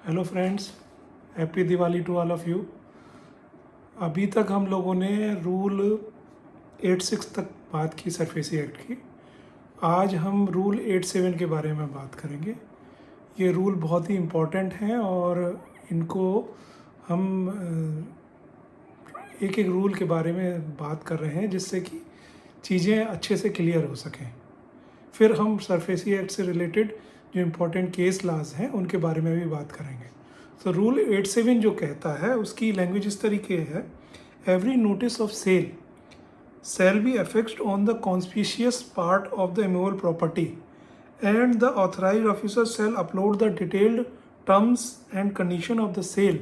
Hello friends, happy Diwali to all of you. अभी तक हम लोगों ने रूल 86 तक बात की सरफेसी एक्ट की। आज हम रूल 87 के बारे में बात करेंगे। ये रूल बहुत ही इम्पोर्टेंट हैं और इनको हम एक एक रूल के बारे में बात कर रहे हैं जिससे कि चीज़ें अच्छे से क्लियर हो सकें। फिर हम सरफेसी एक्ट से रिलेटेड जो इम्पोर्टेंट केस लॉज हैं उनके बारे में भी बात करेंगे। तो रूल 87 जो कहता है उसकी लैंग्वेज इस तरीके है, every notice of sale shall be affixed on the conspicuous part of the immovable property and the authorized officer shall upload the detailed terms and condition of the sale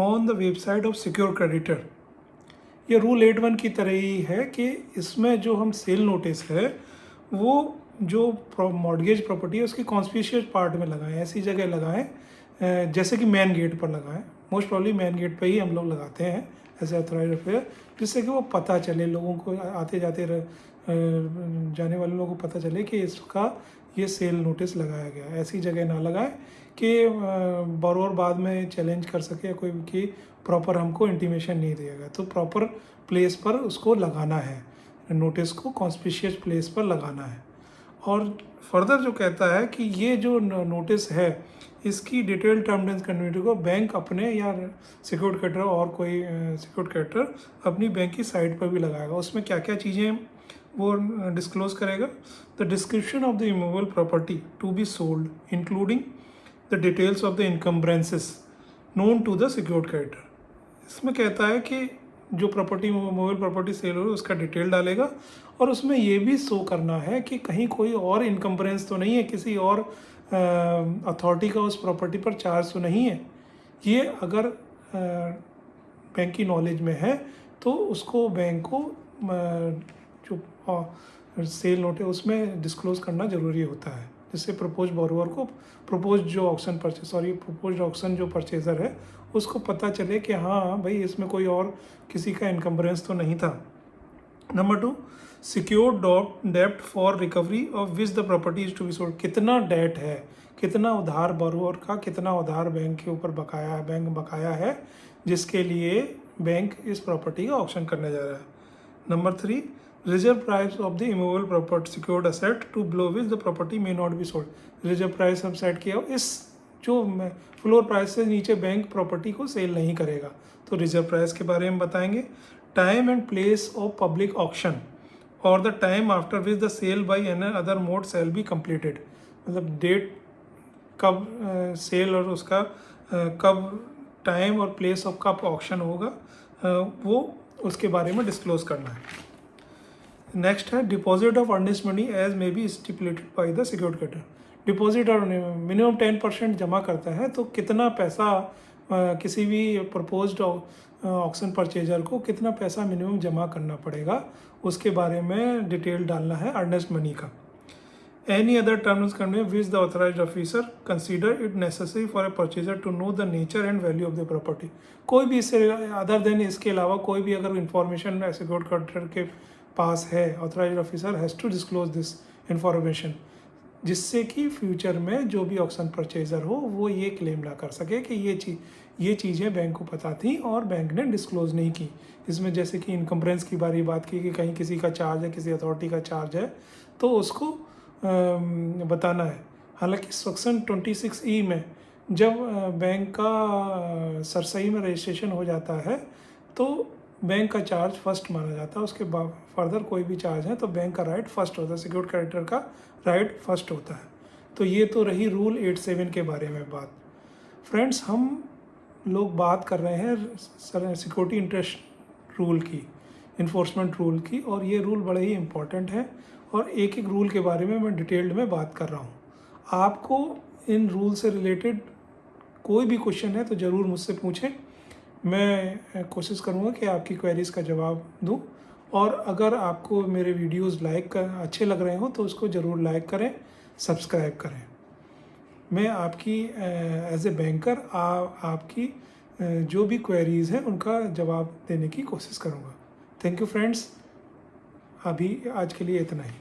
on the website of secure creditor। ये rule 81 की तरह ही है कि इसमें जो हम sale notice है वो जो मॉर्गेज प्रॉपर्टी है उसकी कॉन्स्पिशियस पार्ट में लगाएं, ऐसी जगह लगाएं जैसे कि मेन गेट पर लगाएं। मोस्ट प्रॉब्ली मेन गेट पर ही हम लोग लगाते हैं ऐसे अथॉराइज अफेयर, जिससे कि वो पता चले लोगों को, आते जाते जाने वाले लोगों को पता चले कि इसका ये सेल नोटिस लगाया गया। ऐसी जगह ना लगाएं कि बोरोवर बाद में चैलेंज कर सके कोई कि प्रॉपर हमको इंटीमेशन नहीं दिया गया। तो प्रॉपर प्लेस पर उसको लगाना है, नोटिस को कॉन्स्पिशियस प्लेस पर लगाना है। और फर्दर जो कहता है कि ये जो नोटिस है इसकी डिटेल टर्म एंड कंडीशन को बैंक अपने या सिक्योर्ड क्रेडिटर और कोई सिक्योर्ड क्रेडिटर अपनी बैंक की साइट पर भी लगाएगा। उसमें क्या क्या चीज़ें वो डिस्क्लोज करेगा, the description of the immovable property to be sold including the details of the encumbrances known to the secured creditor. इसमें कहता है कि जो प्रॉपर्टी मोबाइल प्रॉपर्टी सेल हो उसका डिटेल डालेगा और उसमें ये भी शो करना है कि कहीं कोई और इनकम्बरेंस तो नहीं है, किसी और अथॉरिटी का उस प्रॉपर्टी पर चार्ज तो नहीं है। ये अगर बैंक की नॉलेज में है तो उसको बैंक को जो सेल नोट है उसमें डिस्क्लोज करना ज़रूरी होता है, जिससे प्रपोज बोरोवर को प्रपोज ऑक्शन जो परचेज़र है उसको पता चले कि हाँ भाई इसमें कोई और किसी का इनकम्बरेंस तो नहीं था। नंबर 2, सिक्योर डेप्ट for recovery of which the property is to be sold. कितना डेट है, कितना उधार बोरोवर का, कितना उधार बैंक के ऊपर बकाया है, बैंक बकाया है जिसके लिए बैंक इस प्रॉपर्टी का ऑक्शन करने जा रहा है। Number 3, reserve price of the immovable property secured asset to below which the property may not be sold. Reserve price हम सेट किया, इस जो फ्लोर प्राइस से नीचे बैंक प्रॉपर्टी को सेल नहीं करेगा, तो रिजर्व प्राइस के बारे में बताएंगे। Time and place of public auction और the time after which the sale by another mode shall be completed, मतलब डेट कब सेल और उसका कब टाइम और प्लेस ऑफ कब ऑक्शन होगा वो उसके बारे में डिस्क्लोज करना है। नेक्स्ट है deposit of earnest money as may be stipulated by the secured creditor. Deposit और मिनिमम 10% जमा करता है तो कितना पैसा किसी भी प्रपोज्ड ऑक्शन परचेजर को कितना पैसा मिनिमम जमा करना पड़ेगा उसके बारे में डिटेल डालना है अर्नेस्ट मनी का। एनी अदर टर्म्स करने which the authorised officer consider it necessary for a purchaser to know the nature and value of the property. कोई भी इससे अदर देन इसके अलावा कोई भी अगर इंफॉर्मेशन सिक्योर्ड क्रेडिटर के पास है, authorised officer has to disclose this information, जिससे कि फ्यूचर में जो भी ऑक्शन परचेजर हो वो ये क्लेम ना कर सके कि ये चीज़ें बैंक को पता थी और बैंक ने डिस्क्लोज नहीं की। इसमें जैसे कि इनकम्बरेंस की बात की कि कहीं किसी का चार्ज है, किसी अथॉरिटी का चार्ज है तो उसको बताना है। हालांकि सेक्शन 26E में जब बैंक का सरसई में रजिस्ट्रेशन हो जाता है तो बैंक का चार्ज फर्स्ट माना जाता है, उसके बाद फर्दर कोई भी चार्ज है तो बैंक का राइट फर्स्ट होता है, सिक्योर्ड क्रेडिटर का राइट फर्स्ट होता है। तो ये तो रही रूल 87 के बारे में बात। फ्रेंड्स, हम लोग बात कर रहे हैं सिक्योरिटी इंटरेस्ट रूल की, इन्फोर्समेंट रूल की, और ये रूल बड़े ही इम्पोर्टेंट है और एक एक रूल के बारे में मैं डिटेल्ड में बात कर रहा हूँ। आपको इन रूल से रिलेटेड कोई भी क्वेश्चन है तो ज़रूर मुझसे पूछें, मैं कोशिश करूँगा कि आपकी क्वेरीज़ का जवाब दूँ। और अगर आपको मेरे वीडियोस अच्छे लग रहे हो तो उसको ज़रूर लाइक करें, सब्सक्राइब करें। मैं आपकी एज ए बैंकर आपकी जो भी क्वेरीज़ हैं उनका जवाब देने की कोशिश करूँगा। थैंक यू फ्रेंड्स, अभी आज के लिए इतना ही।